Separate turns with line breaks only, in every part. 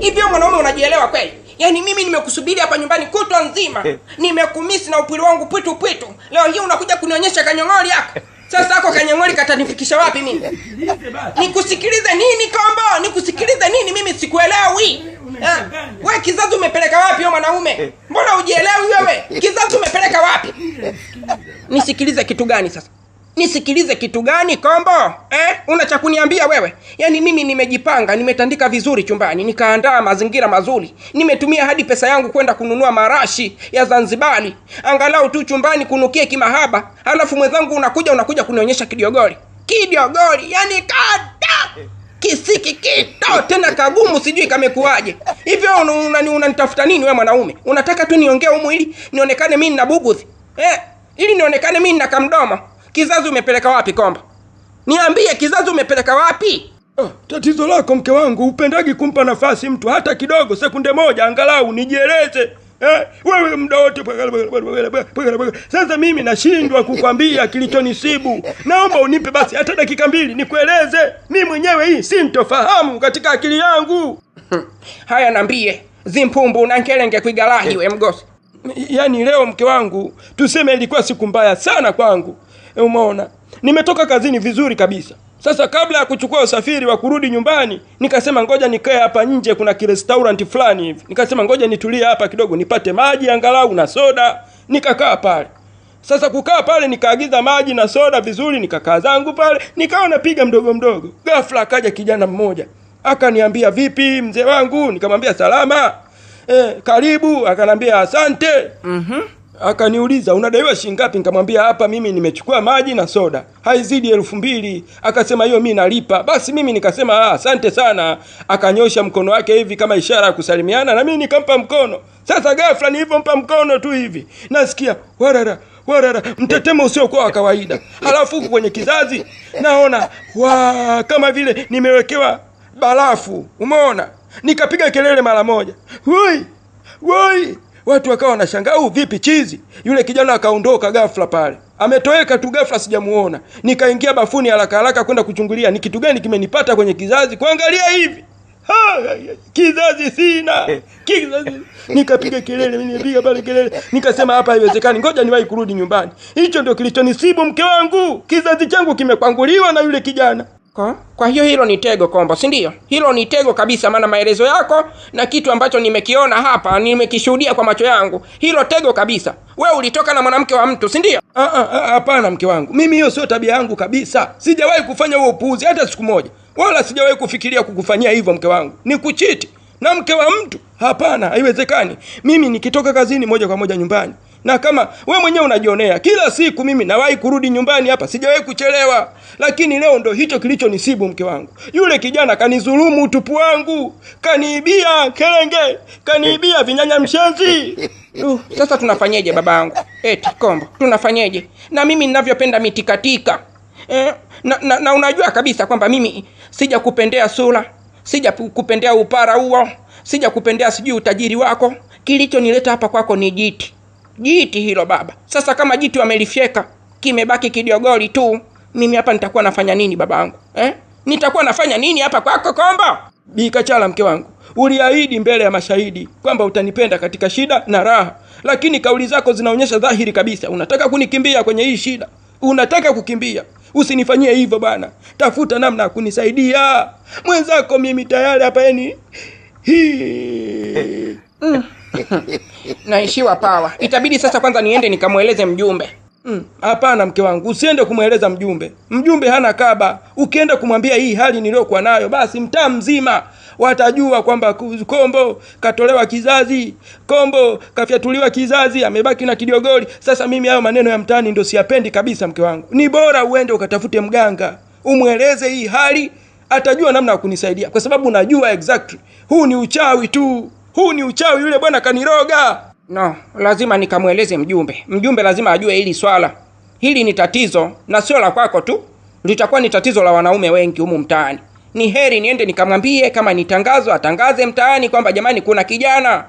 Hivi wewe mwanaume unajielewa kweli? Yaani mimi nimekusubiri hapa nyumbani kutwa nzima. Nimekumisi na upili wangu pwitu. Leo hii unakuja kunionyesha kanyong'oli yako. Sasa hako kanyong'oli katanifikisha wapi mimi? Nikusikilize nini Kombo? Nikusikilize nini? Mimi sikuelewi. Wewe kizazi umepeleka wapi wewe mwanaume? Mbona hujielewi wewe? Kizazi umepeleka wapi? Nisikilize kitu gani sasa? Nisikilize kitu gani Kombo? Una cha kuniambia wewe? Yaani mimi nimejipanga, nimetandika vizuri chumbani, nikaandaa mazingira mazuri. Nimetumia hadi pesa yangu kwenda kununua marashi ya Zanzibari. Angalau tu chumbani kunukie kimahaba. Halafu mwenzangu unakuja kunionyesha kidiogori. Kidiogori, yani kada. Kisiki kito tena kagumu sijui kamekuaje. Hivyo unanitafuta nini wewe mwanaume? Unataka tu niongee humu ili nionekane mimi nina buguzi? Ili nionekane mimi nina kamdomo. Kizazi umepeleka wapi Kombo? Niambie kizazi umepeleka wapi?
Tatizo lako mke wangu, upendagi kumpa nafasi mtu hata kidogo, sekunde moja angalau nijieleze. Wewe muda wote. Sasa mimi nashindwa kukwambia kilichonisibu. Naomba unipe basi hata dakika 2 nikueleze. Mimi mwenyewe hii sintofahamu katika akili yangu.
Haya niambie, zimpumbu na nkelenge kuigalahi we mgosi.
Yaani leo mke wangu, tuseme ilikuwa siku mbaya sana kwangu. Umeona? Nimetoka kazini vizuri kabisa. Sasa kabla ya kuchukua usafiri wa kurudi nyumbani, nikasema ngoja nikae hapa nje, kuna kirestaurant fulani hivi. Nikasema ngoja nitulie hapa kidogo nipate maji angalau na soda. Nikakaa pale. Sasa kukaa pale nikaagiza maji na soda vizuri, nikakaa zangu pale, nikawa napiga mdogo. Ghafla akaja kijana mmoja. Akaniambia, "Vipi mzee wangu?" Nikamwambia, "Salama." Karibu. Akanambia, "Asante." Akaniuliza, "Unadaiwa shilingi ngapi?" Nikamwambia, "Hapa mimi nimechukua maji na soda, haizidi 2000." Akasema, "Hiyo mimi nalipa." Basi mimi nikasema, "Asante sana." Akanyosha mkono wake hivi kama ishara ya kusalimiana, na mimi nikampa mkono. Sasa ghafla nilipompa mkono tu hivi, nasikia warara mtetemo usio kwa kawaida. Halafu kwenye kizazi naona kama vile nimewekewa barafu. Umeona? Nikapiga kelele mara moja. Woi! Watu wakawa wanashangaa, vipi chizi? Yule kijana akaondoka ghafla pale. Ametoweka tu ghafla, sijamuona. Nikaingia bafuni haraka kwenda kuchungulia ni kitu gani kimenipata kwenye kizazi. Kuangalia hivi. Kizazi sina. Kizazi. Nikapiga kelele, nimepiga pale kelele. Nikasema hapa haiwezekani, ngoja niwahi kurudi nyumbani. Hicho ndio kilichonisibu mke wangu. Kizazi changu kimekwanguliwa na yule kijana.
Kwa hiyo hilo ni tego Kombo, si ndio? Hilo ni tego kabisa, maana maelezo yako na kitu ambacho nimekiona hapa, nimekishuhudia kwa macho yangu. Hilo tego kabisa. Wewe ulitoka na mwanamke wa mtu, si ndio?
Hapana mke wangu. Mimi hiyo sio tabia yangu kabisa. Sijawahi kufanya huo upuuzi hata siku moja. Wala sijawahi kufikiria kukufanyia hivyo mke wangu. Ni kuchiti na mke wa mtu. Hapana, haiwezekani. Mimi nikitoka kazini moja kwa moja nyumbani. Na kama wewe mwenyewe unajionea, kila siku mimi nawahi kurudi nyumbani hapa, sijawahi kuchelewa. Lakini leo ndo hicho kilichonisibu mke wangu. Yule kijana kanizulumu utupu wangu, kaniibia kelenge, kaniibia vinyanya mshenzi.
Sasa tunafanyeje babangu? Kombo, tunafanyeje? Na mimi ninavyopenda mitikatika. Na unajua kabisa kwamba mimi sija kupendea sura, sija kupendea upara huo, sija kupendea sijui utajiri wako. Kilichonileta hapa kwako ni jiti hilo baba. Sasa kama jiti wamelifyeka, kimebaki kidiogori tu, mimi hapa nitakuwa nafanya nini babangu? Nitakuwa nafanya nini hapa kwako Kombo?
Bikachala mke wangu, uliahidi mbele ya mashahidi kwamba utanipenda katika shida na raha, lakini kauli zako zinaonyesha dhahiri kabisa unataka kunikimbia kwenye hii shida. Unataka kukimbia. Usinifanyie hivyo bana. Tafuta namna ya kunisaidia. Mwenzako mimi tayari hapa
naishiwa power. Itabidi sasa kwanza niende nikamueleze mjumbe.
Hapana mke wangu, usiende kumueleza mjumbe. Mjumbe hana kaba. Ukienda kumwambia hii hali niliyokuwa nayo, basi mtaa mzima watajua kwamba Kombo katolewa kizazi, Kombo kafyatuliwa kizazi, amebaki na kidiogori. Sasa mimi hayo maneno ya mtaani ndio siyapendi kabisa mke wangu. Ni bora uende ukatafute mganga, umueleze hii hali, atajua namna ya kunisaidia, kwa sababu unajua exactly huu ni uchawi tu. Huu ni uchawi, yule bwana kaniroga.
No, lazima nikamueleze mjumbe. Mjumbe lazima ajue hili swala. Hili ni tatizo na sio la kwako tu. Litakuwa ni tatizo la wanaume wengi humu mtaani. Ni heri niende nikamwambie, kama ni tangazo atangaze mtaani kwamba jamani kuna kijana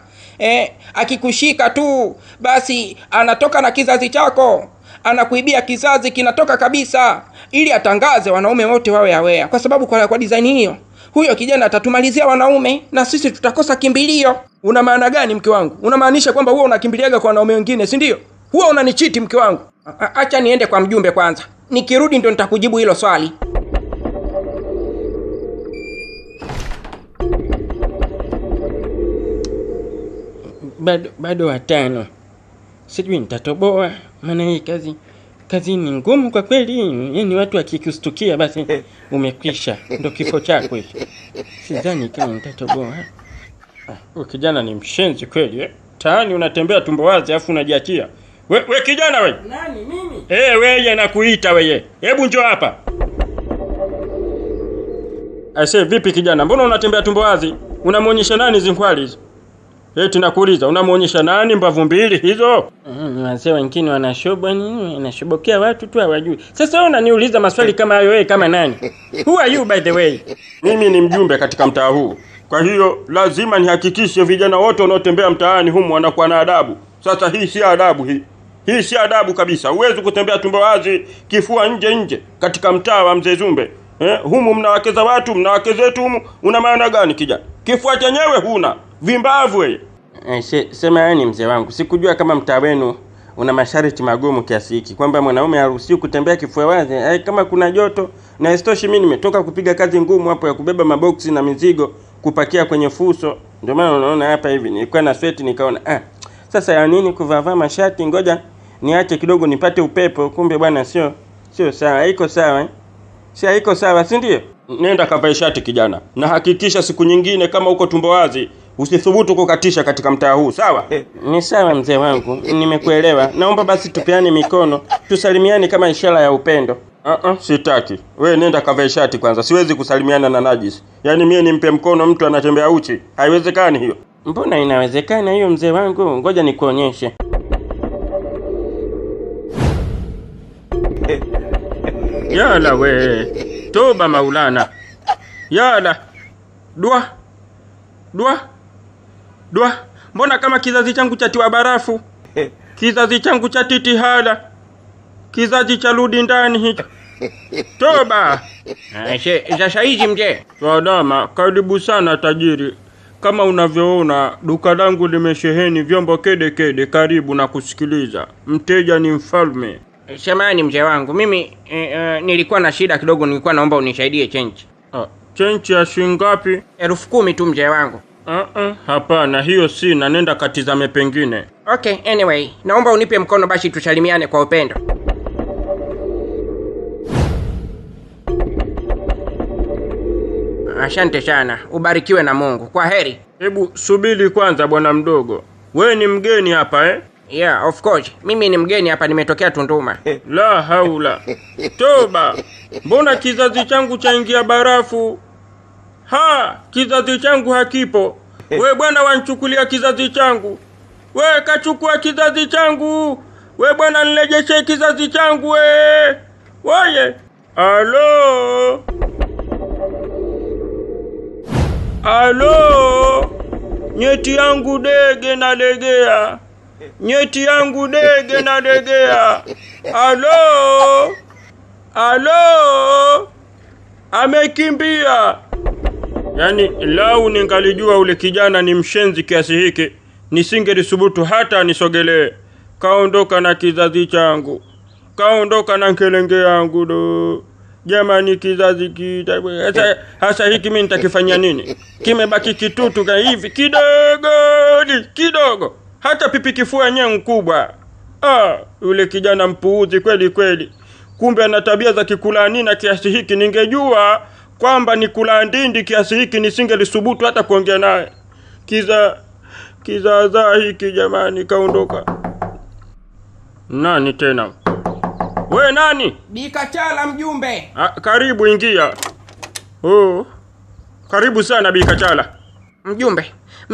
akikushika tu basi anatoka na kizazi chako, anakuibia kizazi kinatoka kabisa, ili atangaze wanaume wote wawe aware. Kwa sababu kwa design hiyo huyo kijana atatumalizia wanaume na sisi tutakosa kimbilio.
Una maana gani mke wangu? Unamaanisha kwamba wewe unakimbiliaga kwa wanaume wengine, si ndio? Huwa unanichiti mke wangu.
Acha niende kwa mjumbe kwanza, nikirudi ndo nitakujibu hilo swali.
Bado watano. Sijui nitatoboa, maana hii kazi ni ngumu kwa kweli. Yaani watu wakikustukia basi umekwisha, ndo kifo chako hicho. Sidhani kama nitatoboa. Kijana ni mshenzi kweli. Taani unatembea tumbo wazi afu unajiachia. We kijana we.
Nani mimi?
Wewe nakuita wewe. Hebu njoo hapa. Aise vipi kijana? Mbona unatembea tumbo wazi? Unamuonyesha nani zinkwali hizo? Tunakuuliza unamuonyesha nani mbavu mbili hizo? Wazee wengine wanashoba nini? Wanashobokea watu tu hawajui. Sasa wewe unaniuliza maswali kama hayo wewe kama nani? Who are you by the way? Mimi ni mjumbe katika mtaa huu. Kwa hiyo lazima nihakikishe vijana wote wanaotembea mtaani humu wanakuwa na adabu. Sasa hii si adabu hii. Hii si adabu kabisa. Huwezi kutembea tumbo wazi, kifua nje katika mtaa wa Mzee Zumbe. Humu mnawakeza watu, mnawakezetu humu. Una maana gani kijana? Kifua chenyewe huna. Vimbavu wewe. Sema yani mzee wangu, sikujua kama mtaa wenu una masharti magumu kiasi hiki kwamba mwanaume haruhusiwi kutembea kifua wazi. Kama kuna joto na istoshi mimi nimetoka kupiga kazi ngumu hapo ya kubeba maboksi na mizigo kupakia kwenye fuso. Ndio maana unaona hapa hivi nilikuwa na sweat nikaona sasa ya nini kuvaa mashati, ngoja niache kidogo nipate upepo. Kumbe bwana sio sawa, haiko sawa. Haiko sawa, si ndio? Nenda kavae shati kijana. Na hakikisha siku nyingine kama uko tumbo wazi usithubutu kukatisha katika mtaa huu, sawa? Ni sawa mzee wangu, nimekuelewa. Naomba basi tupeane mikono, tusalimiane kama ishara ya upendo. Sitaki. Wewe nenda kavae shati kwanza. Siwezi kusalimiana na najisi. Yaani mimi nimpe mkono mtu anatembea uchi. Haiwezekani hiyo. Mbona inawezekana hiyo mzee wangu? Ngoja nikuonyeshe. Yala we. Toba Maulana. Yala. Dua. Mbona kama kizazi changu chatiwa barafu? Kizazi changu cha titihala. Kizazi cha rudi ndani hicho. Toba.
Sasa hizi mzee.
Salama, karibu sana tajiri. Kama unavyoona duka langu limesheheni vyombo kede. Karibu na kusikiliza. Mteja ni mfalme.
Samahani mzee wangu, mimi nilikuwa na shida kidogo, nilikuwa naomba unisaidie change.
Change ya shilingi ngapi?
10,000 tu mzee wangu.
Hapana, hiyo sina, nenda katizame pengine.
Okay, anyway, naomba unipe mkono basi tusalimiane kwa upendo. Asante sana, ubarikiwe na Mungu. Kwa heri.
Hebu subiri kwanza bwana mdogo. Wewe ni mgeni hapa
Yeah, of course. Mimi ni mgeni hapa, nimetokea Tunduma.
La haula. Toba. Mbona kizazi changu chaingia barafu? Kizazi changu hakipo. We bwana wanchukulia kizazi changu. We kachukua kizazi changu. We bwana nilejeshe kizazi changu we. Waye. Alo. Nyeti yangu dege na legea. Nyeti yangu dege na legea. Alo. Amekimbia. Yaani lau ningalijua ule kijana ni mshenzi kiasi hiki, nisingelisubutu hata nisogelee. Kaondoka na kizazi changu. Kaondoka na kelenge yangu do. Jamani kizazi hasa hiki mimi nitakifanya nini? Kimebaki kitutu hivi kidogo. Hata pipi kifua nyengu kubwa. Ule kijana mpuuzi kweli. Kumbe ana tabia za kikulani na kiasi hiki. Ningejua kwamba ni kula ndindi kiasi hiki nisingelisubutu hata kuongea naye. Kizaza hiki jamani kaondoka. Nani tena? We nani?
Bikachala mjumbe.
Karibu ingia. Karibu sana Bikachala.
Mjumbe,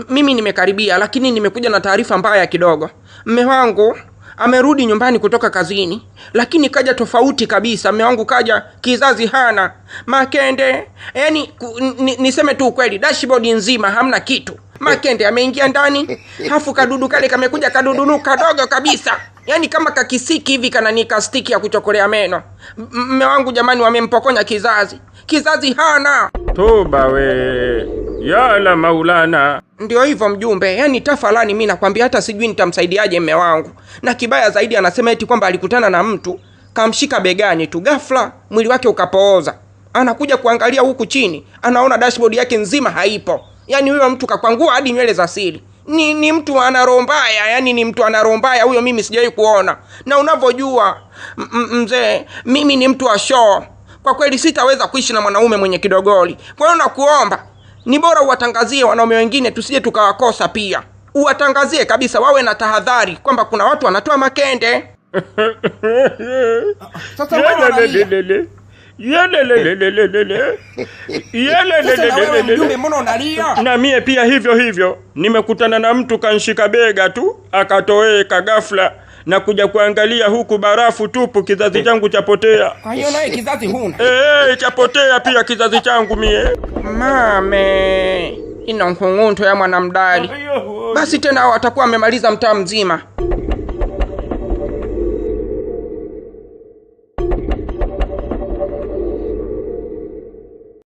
mimi nimekaribia lakini nimekuja na taarifa mbaya kidogo. Mme wangu amerudi nyumbani kutoka kazini, lakini kaja tofauti kabisa. Mme wangu kaja kizazi hana makende. Yaani niseme tu ukweli, dashboard nzima hamna kitu. Makende ameingia ndani, hafu kadudu kale kamekuja kadudu kadogo kabisa. Yaani kama kakisiki hivi kananika stiki ya kuchokolea meno. Mme wangu jamani, wamempokonya kizazi. Kizazi hana.
Toba we. Yala Maulana.
Ndio hivyo mjumbe, yaani tafalani mimi nakwambia hata sijui nitamsaidiaje mme wangu. Na kibaya zaidi anasema eti kwamba alikutana na mtu, kamshika begani tu, ghafla mwili wake ukapooza. Anakuja kuangalia huku chini, anaona dashboard yake nzima haipo. Yaani huyo mtu kakwangua hadi nywele za siri. Ni mtu ana roho mbaya, yaani ni mtu ana roho mbaya huyo, mimi sijawahi kuona. Na unavyojua mzee, mimi ni mtu wa show. Kwa kweli sitaweza kuishi na mwanaume mwenye kidogoli. Kwa hiyo nakuomba, ni bora uwatangazie wanaume wengine tusije tukawakosa pia. Uwatangazie kabisa wawe na tahadhari kwamba kuna watu wanatoa makende.
Sasa wewe na mie pia hivyo. Nimekutana na mtu kanshika bega tu, akatoweka ghafla, na kuja kuangalia huku barafu tupu, kizazi changu chapotea.
Kwa hiyo naye kizazi huna?
Chapotea pia kizazi changu mie.
Mame, ina nkungunto ya mwanamdali. Basi tena watakuwa wamemaliza mtaa mzima.